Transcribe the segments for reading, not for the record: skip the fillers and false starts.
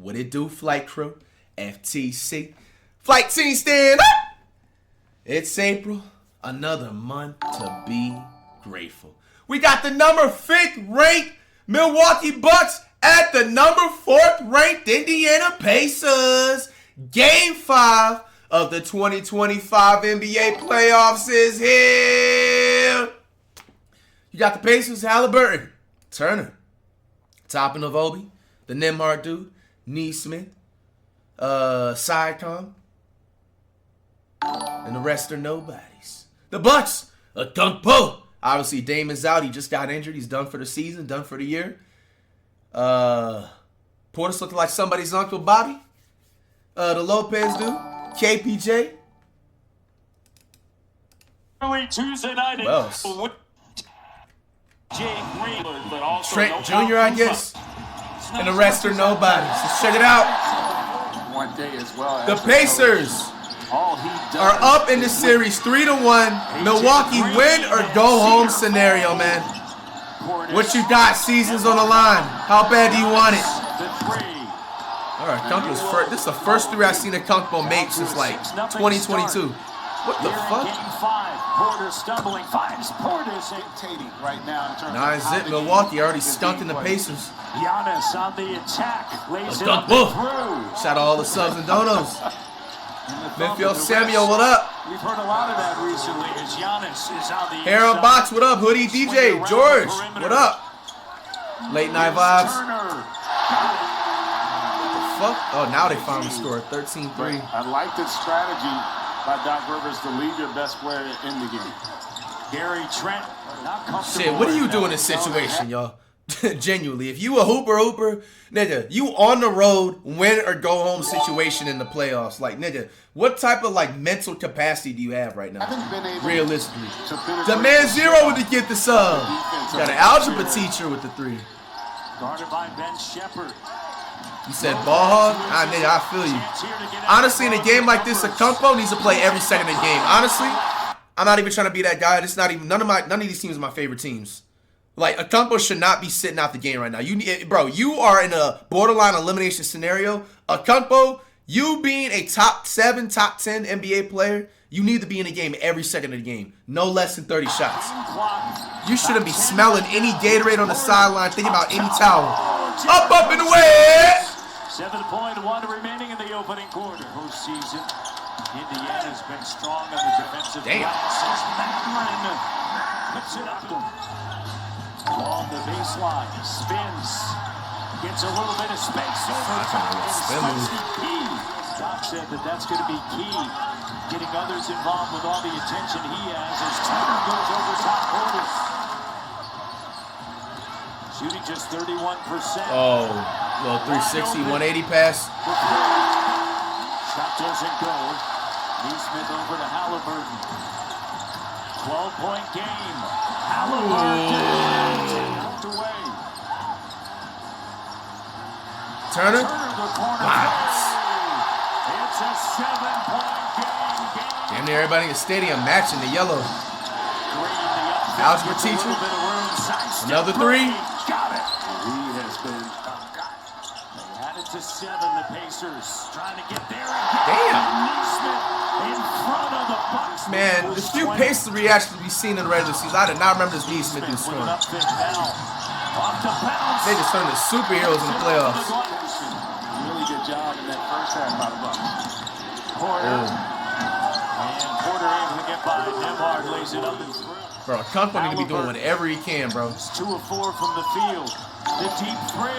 What it do, flight crew? FTC. Flight team stand up! It's April. Another month to be grateful. We got the number 5th ranked Milwaukee Bucks at the number 4th ranked Indiana Pacers. Game 5 of the 2025 NBA playoffs is here. You got the Pacers, Halliburton, Turner, Toppin of Obi, the Nembhard dude, Neesmith, Siakam, and the rest are nobodies. The Bucks, a dunk po. Obviously, Damon's out. He just got injured. He's done for the season, done for the year. Portis looking like somebody's Uncle Bobby. The Lopez dude, KPJ. Early Tuesday night. Well, Trent Jr., I guess. And the rest are nobodies. Let's check it out. One day as well. The Pacers are up in the series 3-1. Milwaukee win or go home scenario, man. What you got? Season's on the line. How bad do you want it? All right, Kunkpo's first. This is the first 3 I've seen a Kunkpo make since like 2022. What the fuck? Game 5. Porter stumbling. Finds Portis dictating right now in terms Nah, it's it. Milwaukee already skunked in the Pacers. Giannis on the attack. Lays it up and through. Shout out all the subs and donos. Midfield Samuel, what up? We've heard a lot of that recently as Giannis is on the Harold Box, what up? Hoodie DJ, George, what up? Late night vibes. What the fuck? Oh, now they finally scored 13-3. I like this strategy by Doc Rivers to leave your best player in the game. Gary Trent, not comfortable. Shit, what do you do in this situation, y'all? Genuinely, if you a hooper, nigga, you on the road, win or go home situation in the playoffs. Like, nigga, what type of like mental capacity do you have right now? Realistically, Demand Zero to get the sub. Got an algebra teacher with the 3. Guarded by Ben Shepherd. You said ball hog? Ah, nigga, I feel you. Honestly, in a game like this, a Kunkpo needs to play every second of the game. Honestly, I'm not even trying to be that guy. It's not even none of these teams are my favorite teams. Like, a Kunkpo should not be sitting out the game right now. Bro, you are in a borderline elimination scenario. A Kunkpo, you being a top 7, top 10 NBA player, you need to be in the game every second of the game. No less than 30 shots. You shouldn't be smelling any Gatorade on the sideline, thinking about any towel. Up, and away! 7.1 remaining in the opening quarter. Postseason, Indiana's been strong on the defensive glass. Madeline puts it up. Along the baseline, spins, gets a little bit of space over top. Doc said that that's going to be key, getting others involved with all the attention he has as Turner goes over top Portis. Shooting just 31%. Oh, little 360, 180 pass. Shot doesn't go. Neesmith over to Halliburton. 12-point game. Halliburton knocked away. Turner. Wow. It's a 7-point game. Damn near everybody in the stadium matching the yellow. Algebra teacher. Another 3. Got it. He has been they had it to 7. The Pacers trying to get there. Damn. Neesmith in front of the Bucks. Man, the few Pacers reactions we've seen in the regular season, I did not remember this Neesmith dude scoring. They just turned into superheroes in the playoffs. Really good job in that first half by the Bucks. Porter. And Porter able to get by. Nembhard lays it up and through. Bro, Kunkpo need to be doing whatever he can, bro. It's 2 of 4 from the field. The deep 3.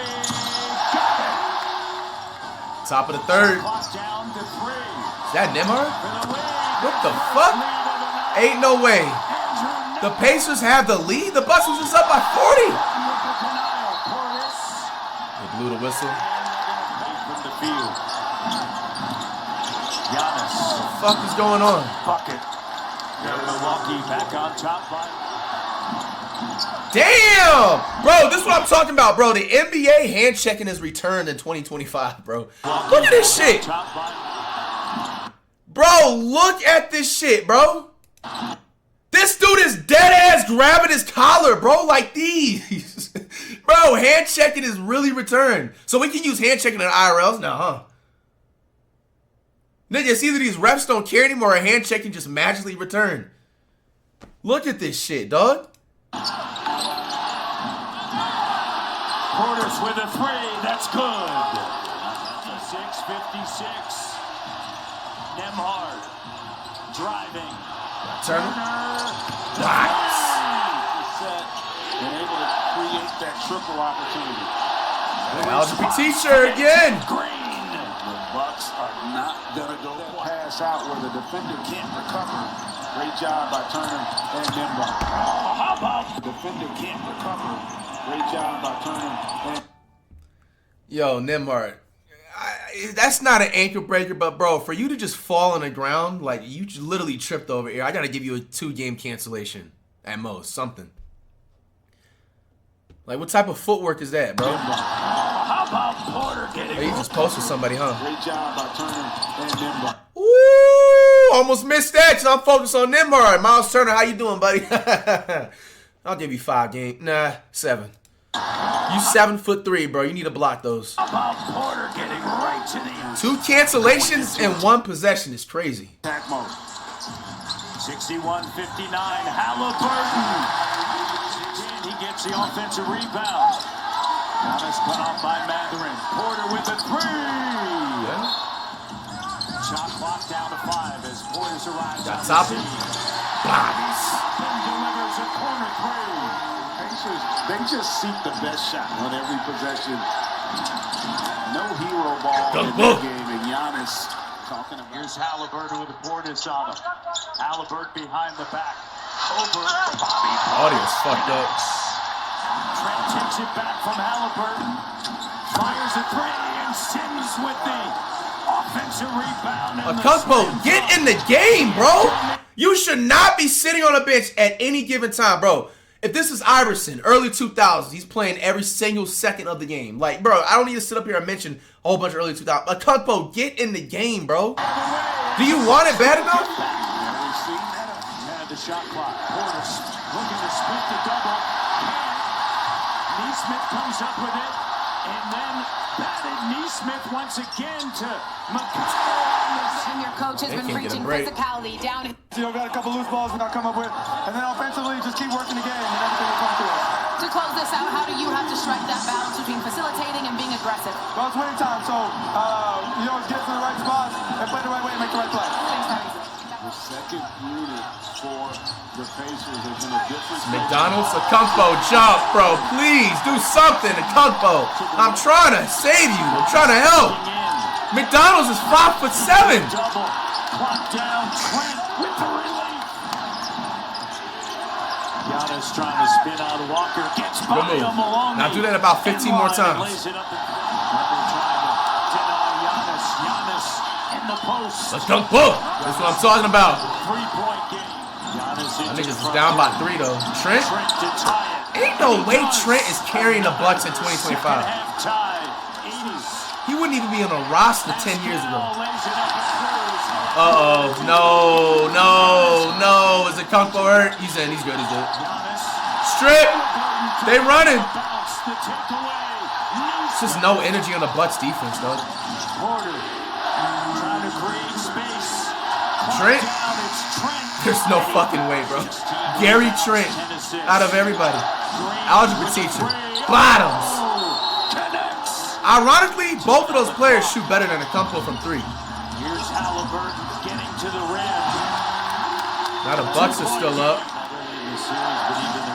Got it. Top of the 3rd. Down to 3. Is that Nembhard? What the fuck? Ain't no way. The Pacers have the lead. The Bucks was just up by 40. They blew the whistle. From the field. Giannis. What the fuck is going on? Bucket. Milwaukee back on top by. Damn! Bro, this is what I'm talking about, bro. The NBA hand checking is returned in 2025, bro. Look at this shit. Bro, look at this shit, bro. This dude is dead ass grabbing his collar, bro, like these. Bro, hand checking is really returned. So we can use hand checking in IRLs now, huh? Nigga, it's either these refs don't care anymore or hand checking just magically returned. Look at this shit, dog. Porter's with a three. That's good. 56-56. Nemhard driving. Turner. Nice. Been able to create that triple opportunity. Algebra teacher again. Green. The Bucks are not gonna go pass out where the defender can't recover. Great job by Turner and Nemhard. Oh, how about The defender can't recover. Great job by Turner and Yo, Nemhard. That's not an ankle breaker, but bro, for you to just fall on the ground, like you just literally tripped over here, I gotta give you a 2-game cancellation at most, something. Like, what type of footwork is that, bro? how about Porter getting? Hey, you just posted somebody, huh? great job by Turner and Nemhard. Woo! Almost missed that. So I'm focused on Nemhard. Miles Turner, how you doing, buddy? I'll give you 5 games. Nah, 7. You 7'3", bro. You need to block those. How about Porter getting right to the end? 2 cancellations in 1 possession is crazy. Attack mode. 61-59. Halliburton. He gets the offensive rebound. Giannis cut off by Mathurin. Porter with a three. Yeah. Shot clock down to 5 as Porter's arrives Got on top. the scene. Box. Delivers a corner three. Pacers, they just seek the best shot on every possession. No hero ball in the game, and Giannis talking about. Here's Halliburton with the Portis on him. Halliburton behind the back. Over Bobby. Audio's fucked up. Trent takes it back from Halliburton. Fires a three and Sims with the offensive rebound. And Acampo, get in the game, bro. You should not be sitting on a bench at any given time, bro. If this is Iverson, early 2000s, he's playing every single second of the game. Like, bro, I don't need to sit up here and mention a whole bunch of early 2000s. Acampo, get in the game, bro. Do you want it bad enough? And the shot clock. Porter looking to split the double. Neesmith comes up with it. And then batted Neesmith once again to McConnell. Your coach has They been can't get a preaching break. physicality down. You know, got a couple loose balls we got to come up with. And then offensively, just keep working the game and everything will come to us. To close this out, how do you have to strike that balance between facilitating and being aggressive? Well, it's winning time, so you always get to the right spots and play the right way and make the right play. Thanks, Tyrese. The second unit for the Pacers has been a difference. McDonald's, Acampo, jump, bro. Please do something, Acampo. I'm trying to save you. I'm trying to help. McDonald's is 5'7". Double. Clock down. Trent with the relief. Giannis trying to spin out of Walker. Gets by Good move. him along. Now do that about 15 more times. Lays it up the trying to deny Giannis. Giannis in the post. Acampo. That's what I'm talking about. 3-point game. Giannis I into think the this is front down by court. 3, though. Trent? Trent to tie it. Ain't no way He does. Trent is carrying the Bucks in 2025. Second half tie. 80s. He wouldn't even be on a roster 10 years ago. Lays it up and throws. Uh-oh. No. Is Acampo hurt? He's in. He's good. He's good. Giannis. Strip. They running. Bounce the takeaway. It's just no energy on the Bucks defense, though. Porter trying to create space. Trent? Down, it's Trent. There's no fucking way, bro. Gary Trent, out of everybody. Algebra teacher. Bottoms. Connects. Ironically, both of those players shoot better than Acampo from 3. Here's Halliburton getting to the rim. Now the Bucks are still up.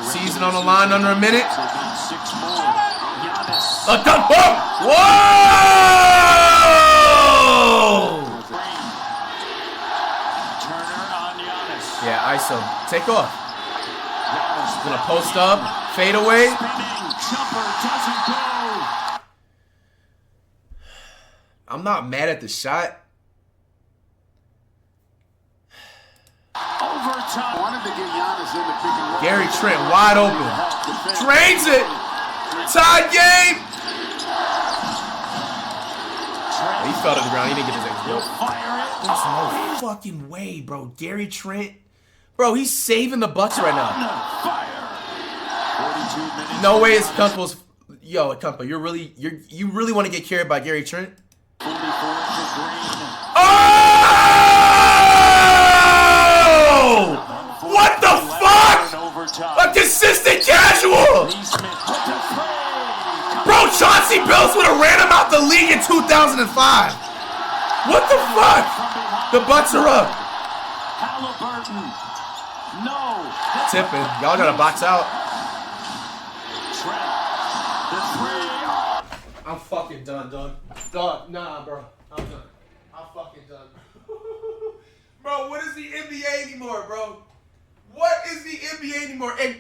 Season on the line under a minute. 6 more. Giannis. Acampo! Whoa! Turner on Giannis. Yeah, ISO. Take off. Giannis Gonna post up. Fade away. spinning. Jumper doesn't go. I'm not mad at the shot. Overtime. Wanted to get Giannis in the pick and roll. Gary Trent wide open. Drains it. Tied game. He fell to the ground. He didn't get his ankle. He'll fire it. There's no fucking way, bro. Gary Trent. Bro, he's saving the Bucks right now. Fire. 42 minutes. No way it's Acampo's Yo, Akumpo, you really want to get carried by Gary Trent? 44 for Green. Oh! What the fuck? A consistent casual! Bro, Chauncey Billups would have ran him out the league in 2005. What the fuck? The Bucks are up. Halliburton. No. Tipping. Y'all gotta box out. Trent. The three. I'm fucking done, dog. Dog, nah, bro. I'm done. I'm fucking done. Bro, what is the NBA anymore, bro? What is the NBA anymore? And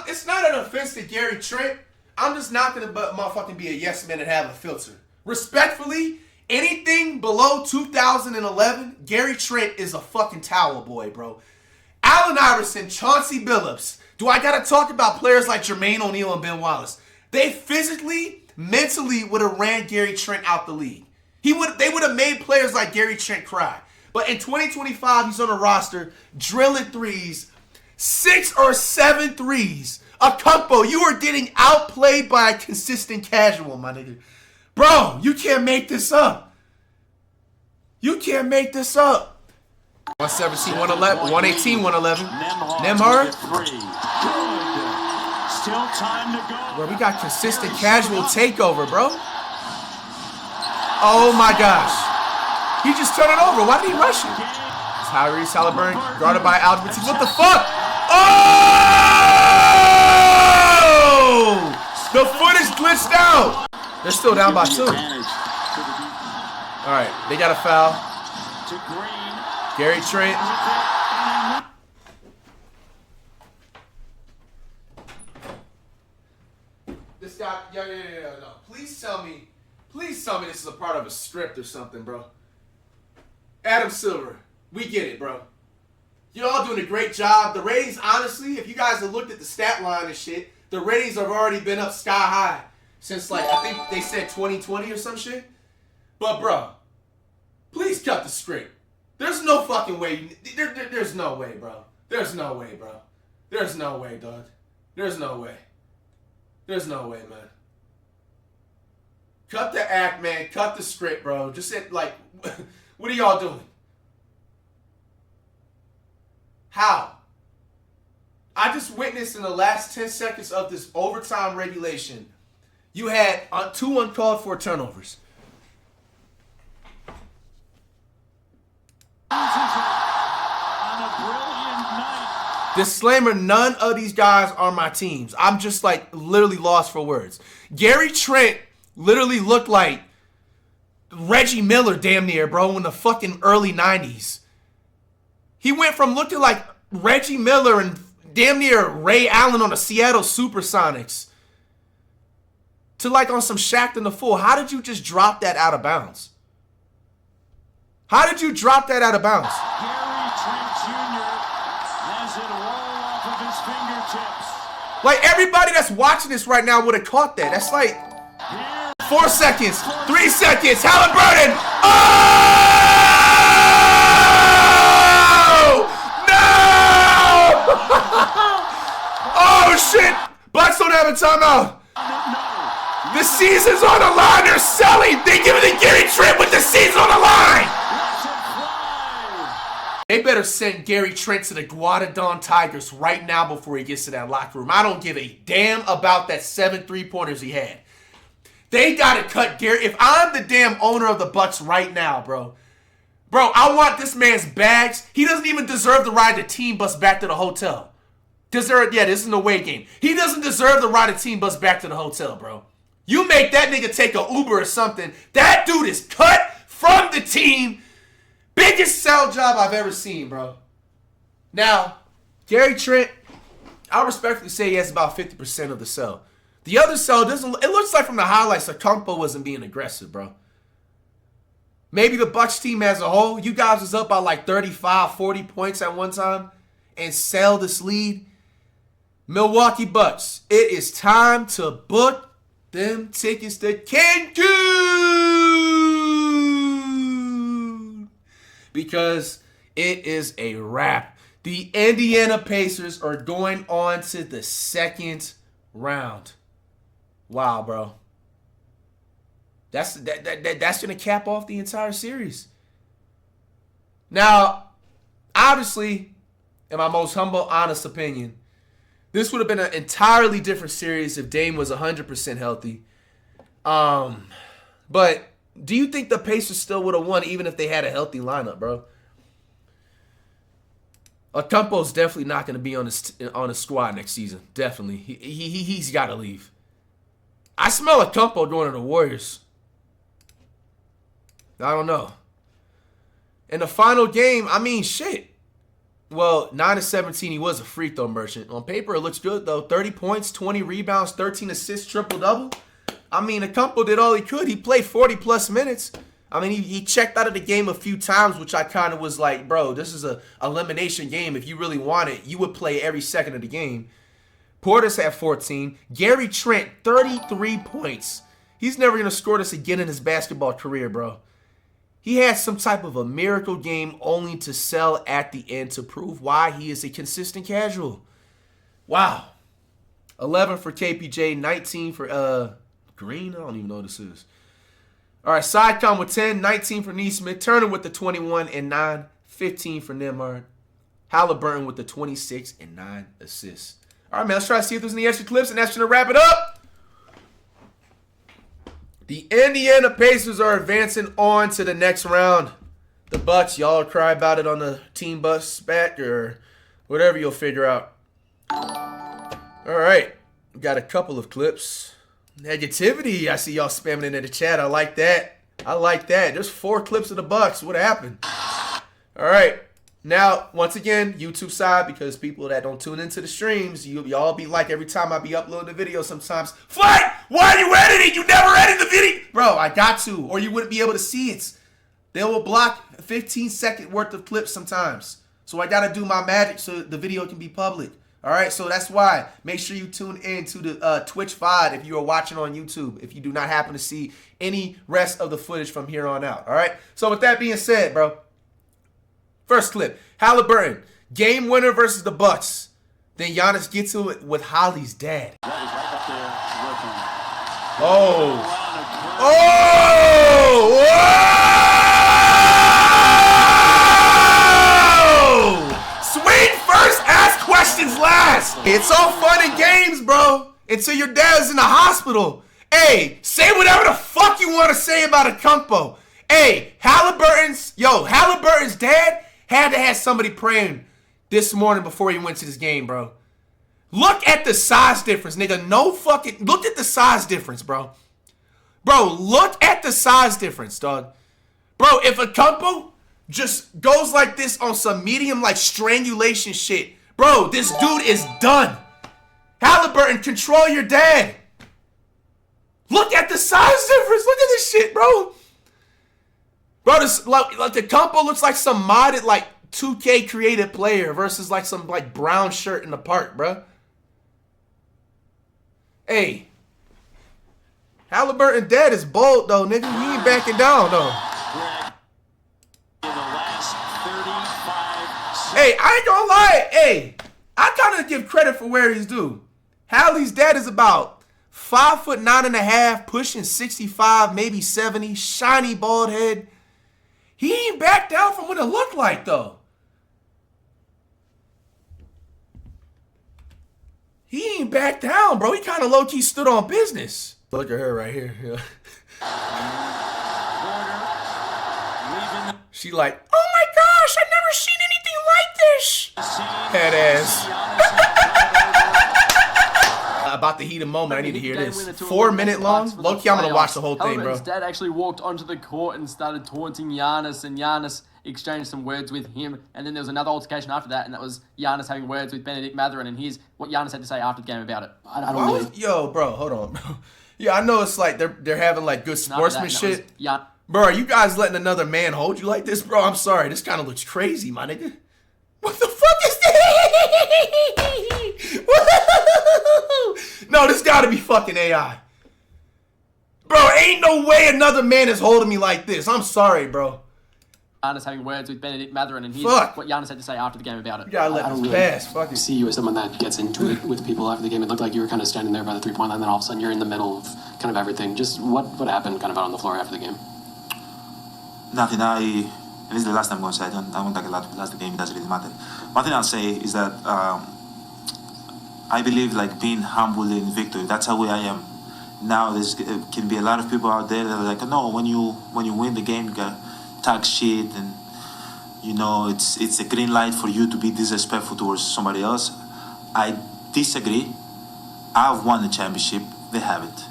it's not an offense to Gary Trent. I'm just not gonna motherfucking be a yes man and have a filter. Respectfully, anything below 2011, Gary Trent is a fucking towel boy, bro. Allen Iverson, Chauncey Billups. Do I gotta talk about players like Jermaine O'Neal and Ben Wallace? They physically, mentally would have ran Gary Trent out the league. They would have made players like Gary Trent cry. But in 2025, he's on a roster, drilling threes, 6 or 7 threes. Akumpo, you are getting outplayed by a consistent casual, my nigga. Bro, you can't make this up. You can't make this up. 117, 111, 118, 111. Nembhard. Still time to go. Bro, we got consistent casual takeover, bro. Oh my gosh. He just turned it over. Why did he rush it? It's Tyrese Halliburton, guarded by Algebra. What the fuck? Oh! The foot is glitched out. They're still down by 2. All right, they got a foul. Gary Trent. This guy, no. Please tell me this is a part of a script or something, bro. Adam Silver, we get it, bro. You're all doing a great job. The ratings, honestly, if you guys have looked at the stat line and shit, the ratings have already been up sky high since, like, I think they said 2020 or some shit. But, bro, please cut the script. There's no fucking way. There's no way, bro. There's no way, bro. There's no way, dog. There's no way. There's no way, man. Cut the act, man. Cut the script, bro. Just say, like, what are y'all doing? How? I just witnessed in the last 10 seconds of this overtime regulation, you had 2 uncalled for turnovers. On a brilliant night. Disclaimer, none of these guys are my teams. I'm just like literally lost for words. Gary Trent literally looked like Reggie Miller damn near, bro, in the fucking early 90s. He went from looking like Reggie Miller and damn near Ray Allen on the Seattle Supersonics to like on some Shaq and the Fool. How did you just drop that out of bounds? How did you drop that out of bounds? Gary Trent Jr. has it roll off of his fingertips. Like, everybody that's watching this right now would have caught that. That's like 4 seconds, 3 seconds, Halliburton. Oh! No! Oh, shit. Bucks don't have a timeout. The season's on the line. They're selling. They give it to Gary Trent with the season on the line. They better send Gary Trent to the Guadalajara Tigers right now before he gets to that locker room. I don't give a damn about that 7 3-pointers he had. They got to cut Gary. If I'm the damn owner of the Bucks right now, bro, I want this man's bags. He doesn't even deserve to ride the team bus back to the hotel. This is an away game. He doesn't deserve to ride a team bus back to the hotel, bro. You make that nigga take an Uber or something. That dude is cut from the team. Biggest sell job I've ever seen, bro. Now, Gary Trent, I'll respectfully say he has about 50% of the sell. The other sell doesn't. It looks like from the highlights, Akumpo wasn't being aggressive, bro. Maybe the Bucks team as a whole, you guys was up by like 35, 40 points at one time and sell this lead. Milwaukee Bucks, it is time to book them tickets to Cancun because it is a wrap. The Indiana Pacers are going on to the second round. Wow, bro. That's gonna cap off the entire series. Now, obviously, in my most humble, honest opinion, this would have been an entirely different series if Dame was 100% healthy. But do you think the Pacers still would have won even if they had a healthy lineup, bro? Ocampo's definitely not going to be on the squad next season. Definitely. He's got to leave. I smell Ocampo going to the Warriors. I don't know. In the final game, I mean, shit. Well, 9-17, he was a free throw merchant. On paper, it looks good, though. 30 points, 20 rebounds, 13 assists, triple-double. I mean, Ocampo did all he could. He played 40-plus minutes. I mean, he checked out of the game a few times, which I kind of was like, bro, this is a elimination game. If you really want it, you would play every second of the game. Portis had 14. Gary Trent, 33 points. He's never going to score this again in his basketball career, bro. He had some type of a miracle game only to sell at the end to prove why he is a consistent casual. Wow. 11 for KPJ, 19 for Green. I don't even know what this is. All right, Sidecom with 10, 19 for Neesmith. Turner with the 21 and 9, 15 for Nembhard. Halliburton with the 26 and 9 assists. All right, man, let's try to see if there's any extra clips, and that's going to wrap it up. The Indiana Pacers are advancing on to the next round. The Bucks, y'all cry about it on the team bus back or whatever you'll figure out. All right, got a couple of clips. Negativity, I see y'all spamming into the chat. I like that. I like that. There's 4 clips of the Bucks. What happened? All right. Now, once again, YouTube side, because people that don't tune into the streams, y'all be like every time I be uploading the video sometimes, Flight, why are you editing? You never edit the video. Bro, I got to, or you wouldn't be able to see it. They will block a 15-second worth of clips sometimes. So I got to do my magic so the video can be public. All right, so that's why. Make sure you tune in to the Twitch VOD if you are watching on YouTube, if you do not happen to see any rest of the footage from here on out. All right, so with that being said, bro, first clip, Halliburton, game winner versus the Bucks. Then Giannis gets to it with Holly's dad. Oh. Oh! Whoa! Swing first, ask questions last. It's all fun and games, bro, until your dad's in the hospital. Hey, say whatever the fuck you want to say about Ocampo. Hey, Halliburton's dad had to have somebody praying this morning before he went to this game, bro. Look at the size difference, nigga. Look at the size difference, bro. Bro, look at the size difference, dog. Bro, if Ocampo just goes like this on some medium, like, strangulation shit, bro, this dude is done. Halliburton, control your dad. Look at the size difference. Look at this shit, bro. Bro, this, like Ocampo looks like some modded, like, 2K created player versus, like, some, like, brown shirt in the park, bro. Hey. Halliburton dad is bold, though, nigga. He ain't backing down, though. Hey, I ain't gonna lie. Hey, I kind of give credit for where he's due. Hallie's dad is about 5'9.5", pushing 65, maybe 70, shiny bald head. He ain't back down from what it looked like, though. He ain't back down, bro. He kind of low-key stood on business. Look at her right here. She like, oh my gosh, I've never seen anything like this. Head ass. About the heat of moment, I need to hear this. 4 minute long? Low-key, I'm going to watch the whole thing, bro. His dad actually walked onto the court and started taunting Giannis, and Giannis exchanged some words with him, and then there was another altercation after that, and that was Giannis having words with Benedict Mathurin, and here's what Giannis had to say after the game about it. I don't really... Yo, bro, hold on, bro. Yeah, I know it's like they're having like good sportsmanship. Yeah. Bro, are you guys letting another man hold you like this, bro? I'm sorry. This kind of looks crazy, my nigga. What the fuck is this? No, this gotta be fucking AI. Bro, ain't no way another man is holding me like this. I'm sorry, bro. Giannis having words with Benedict Mathurin, and here's Fuck. what Giannis had to say after the game about it. You gotta let this pass. Fuck it. See you as someone that gets into it with people after the game. It looked like you were kind of standing there by the three-point line, then all of a sudden you're in the middle of kind of everything. Just what happened kind of out on the floor after the game? Nothing. And this is the last time I'm going to say. I won't talk a lot last the game. It doesn't really matter. One thing I'll say is that I believe like being humble in victory. That's how I am. Now there's can be a lot of people out there that are like, no, when you win the game, you gotta talk shit, and you know it's a green light for you to be disrespectful towards somebody else. I disagree. I've won the championship. They haven't.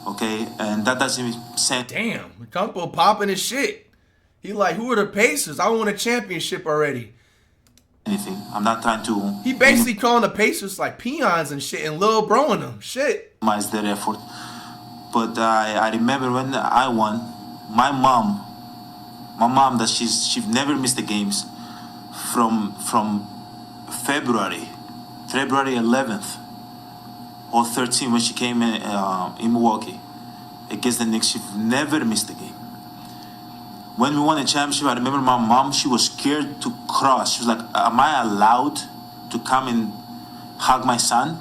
Okay, and that doesn't even sense. Damn, Kumpo popping his shit. He like, who are the Pacers? I won a championship already. Anything. I'm not trying to. He basically calling the Pacers like peons and shit, and Lil Bro in them. Shit. Minimize their effort. But I remember when I won, my mom that she's never missed the games from February 11th or 13th when she came in Milwaukee against the Knicks. She never missed the game. When we won the championship, I remember my mom, she was scared to cross. She was like, am I allowed to come and hug my son?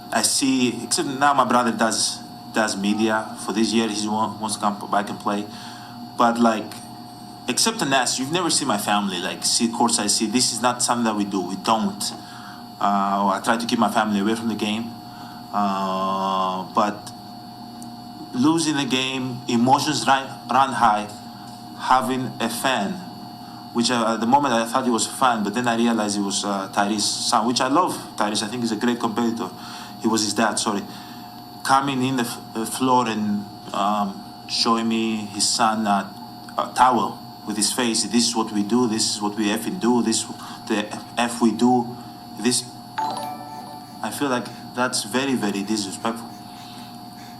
I see, except now my brother does media. For this year, he wants to come back and play. But like, except the Nets, you've never seen my family like see courtside. See, this is not something that we do. We don't. I try to keep my family away from the game. But losing the game, emotions run high. Having a fan, which at the moment I thought he was a fan, but then I realized it was Tyrese's son, which I love. Tyrese, I think, is a great competitor. He was his dad, sorry. Coming in the floor and showing me his son a towel with his face. This is what we do. This is what we effing do. This the F we do. This. I feel like that's very, very disrespectful.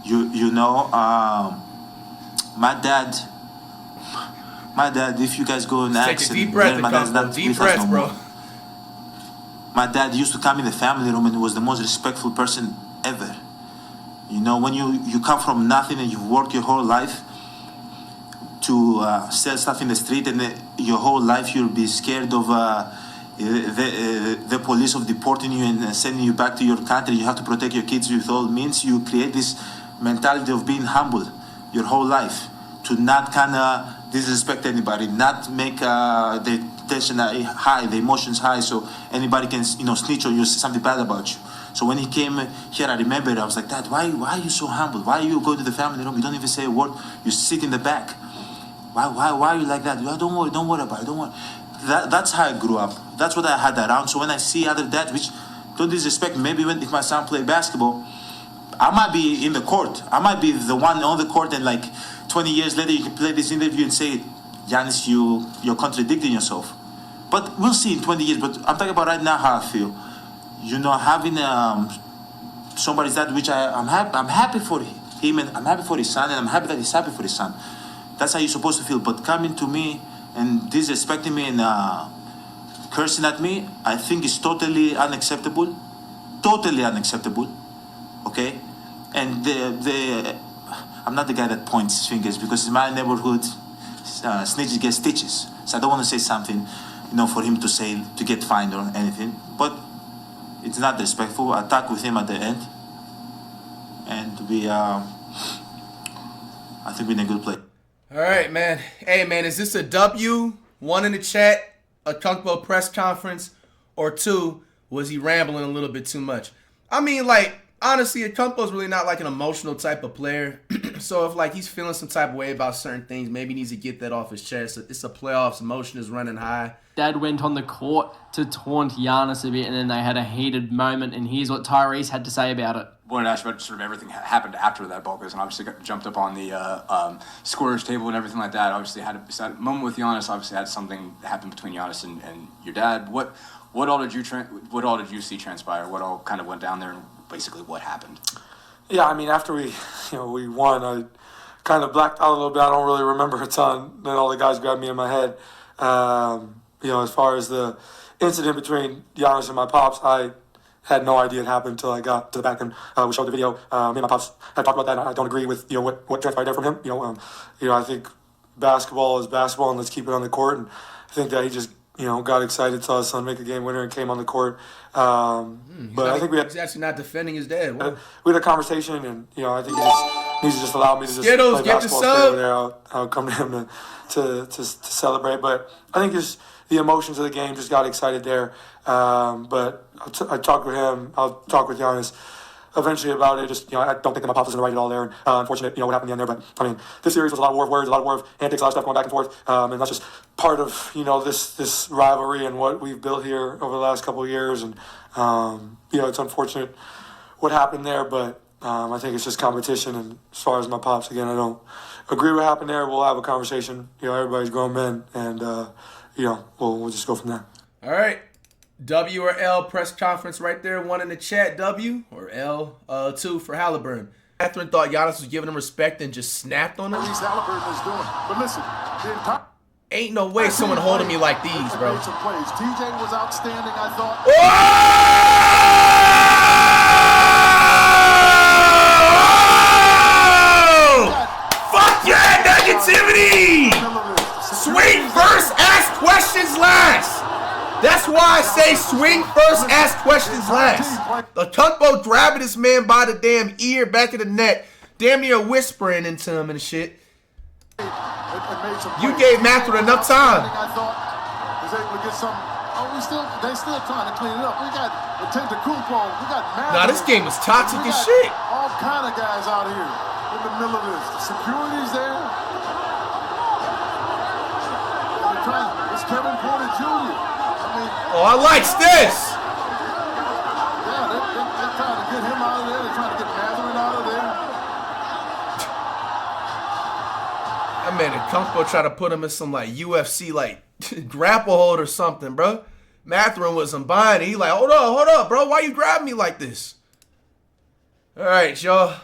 You know, my dad. If you guys go and Take ask, a deep breath, my dad's not deep with us breath, no bro. more. My dad used to come in the family room and he was the most respectful person ever. You know, when you come from nothing and you've worked your whole life to sell stuff in the street, and your whole life you'll be scared of the police of deporting you and sending you back to your country. You have to protect your kids with all means. You create this mentality of being humble your whole life, to not kind of disrespect anybody, not make the tension high, the emotions high, so anybody can, you know, snitch or you say something bad about you. So when he came here, I remember I was like, Dad, why are you so humble? Why you go to the family room? You don't even say a word. You sit in the back. Why are you like that? Don't worry about it. Don't worry. That's how I grew up. That's what I had around. So when I see other dads, which don't disrespect me, maybe if my son play basketball, I might be in the court. I might be the one on the court, and like 20 years later, you can play this interview and say, Giannis, you're contradicting yourself. But we'll see in 20 years. But I'm talking about right now how I feel. You know, having somebody's dad, which I'm happy for him, and I'm happy for his son, and I'm happy that he's happy for his son. That's how you're supposed to feel. But coming to me and disrespecting me and cursing at me, I think is totally unacceptable. Totally unacceptable. Okay? And I'm not the guy that points fingers, because in my neighborhood, snitches get stitches. So I don't want to say something, you know, for him to say, to get fined or anything. But it's not respectful. I talked with him at the end. And I think we're in a good place. All right, man. Hey, man, is this a W? 1 in the chat, a Kumpo press conference, or 2, was he rambling a little bit too much? I mean, like, honestly, Kumpo's really not like an emotional type of player. So if like he's feeling some type of way about certain things, maybe he needs to get that off his chest. It's a playoffs, emotion is running high. Dad went on the court to taunt Giannis a bit, and then they had a heated moment, and here's what Tyrese had to say about it. I wanted to ask you about sort of everything that happened after that ball, because obviously jumped up on the scorer's table and everything like that. Obviously had a moment with Giannis. Obviously had something happen between Giannis and your dad. What all did you see transpire? What all kind of went down there, and basically what happened? Yeah, I mean, after we won, I kind of blacked out a little bit. I don't really remember a ton. Then all the guys grabbed me in my head. As far as the incident between Giannis and my pops, I had no idea it happened until I got to the back and we showed the video. Me and my pops had talked about that, and I don't agree with what transpired there from him. I think basketball is basketball, and let's keep it on the court. And I think that he just, got excited, saw his son make a game winner, and came on the court. But I think he's actually not defending his dad. We had a conversation, and I think he just needs to just allow me to just Skittles, play basketball, stay over there. I'll come to him to celebrate. But I think just the emotions of the game just got excited there. But I talked with him. I'll talk with Giannis eventually about it. Just, I don't think that my pops was going to write it all there. And unfortunate, what happened in the end there. But, I mean, this series was a lot of war of words, a lot of war of antics, a lot of stuff going back and forth. And that's just part of, this rivalry and what we've built here over the last couple of years. And, it's unfortunate what happened there. But I think it's just competition. And as far as my pops, again, I don't agree with what happened there. We'll have a conversation. Everybody's grown men. And, we'll just go from there. All right. W or L press conference right there. One in the chat, W, or L, 2 for Halliburton. Catherine thought Giannis was giving him respect and just snapped on him. At least Halliburton is doing. But listen, the entire ain't no way someone holding me like these, bro. made some plays. TJ was outstanding, I thought. Oh! Fuck yeah, negativity! Swing first, ask questions last. That's why I say swing first, ask questions last. Otunbo grabbing this man by the damn ear, back of the neck, damn near whispering into him and shit. You gave Matthew enough time. I thought was able to get some. They still trying to clean it up. We got Antetokounmpo. We got Matthew. Nah, this game is toxic as shit. All kind of guys out here in the middle of this. The security's there. It's Kevin Porter Jr. Oh, I likes this. Yeah, they're trying to get him out of there. They're trying to get Mathurin out of there. That man Otunbo tried to put him in some UFC grapple hold or something, bro. Mathurin wasn't buying it. He hold up, bro. Why you grabbing me like this? All right, y'all.